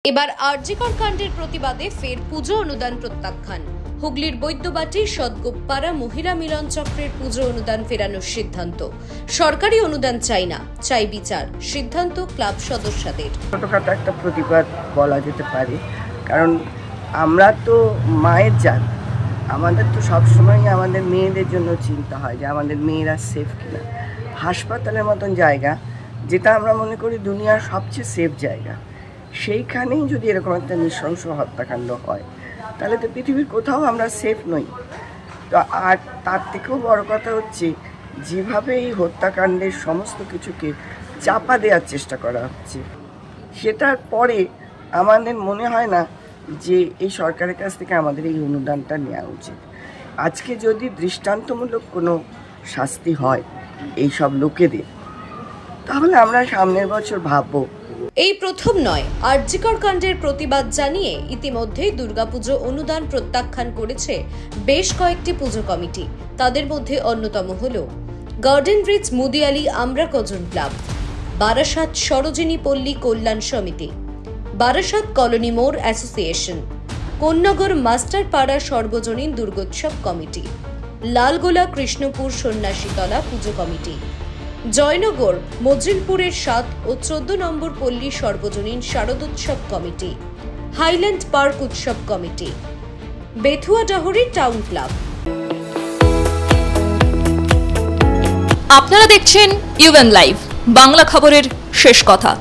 এবার আরজিকর কাণ্ডের প্রতিবাদে ফের পুজো অনুদান প্রত্যাখ্যান। হুগলির বৈদ্যবাটি সদগোপপাড়া মহিলা মিলন চক্রের পুজো অনুদান ফেরানোর সিদ্ধান্ত। সরকারি অনুদান চাই না, চাই বিচার, সিদ্ধান্ত ক্লাব সদস্যদের। ছোটখাটো একটা প্রতিবাদ বলা যেতে পারে, কারণ আমরা তো মায়ের জাত, আমাদের তো সবসময় আমাদের মেয়েদের জন্য চিন্তা হয় যে আমাদের মেয়েরা সেফ কিনা। হাসপাতালের মতন জায়গা, যেটা আমরা মনে করি দুনিয়ার সবচেয়ে সেফ জায়গা, সেইখানেই যদি এরকম একটা নৃশংস হত্যাকাণ্ড হয় তাহলে তো পৃথিবীর কোথাও আমরা সেফ নই। তো আর তার থেকেও বড় কথা হচ্ছে যেভাবে এই হত্যাকাণ্ডের সমস্ত কিছুকে চাপা দেওয়ার চেষ্টা করা হচ্ছে, সেটার পরে আমাদের মনে হয় না যে এই সরকারের কাছ থেকে আমাদের এই অনুদানটা নেওয়া উচিত। আজকে যদি দৃষ্টান্তমূলক কোনো শাস্তি হয় এই সব লোকেদের, তাহলে আমরা সামনের বছর ভাববো। এই প্রথম নয়, আরজিকর কাণ্ডের প্রতিবাদ জানিয়ে ইতিমধ্যেই দুর্গাপুজো অনুদান প্রত্যাখ্যান করেছে বেশ কয়েকটি পুজো কমিটি। তাদের মধ্যে অন্যতম হল গার্ডেন ব্রিজ মুদিয়ালি আমরা কজন ক্লাব, বারাসাত সরোজিনী পল্লী কল্যাণ সমিতি, বারাসাত কলোনি মোড় অ্যাসোসিয়েশন, কোন্নগর মাস্টার পাড়া সর্বজনীন দুর্গোৎসব কমিটি, লালগোলা কৃষ্ণপুর সন্ন্যাসীতলা পুজো কমিটি, জয়নগর মজিলপুরের 7 ও 14 নম্বর পল্লী সর্বজনীন শারদোৎসব কমিটি, হাইল্যান্ড পার্ক উৎসব কমিটি, বেথুয়াডাহরি টাউন ক্লাব। আপনারা দেখছেন ইউএন লাইভ, বাংলা খবরের শেষ কথা।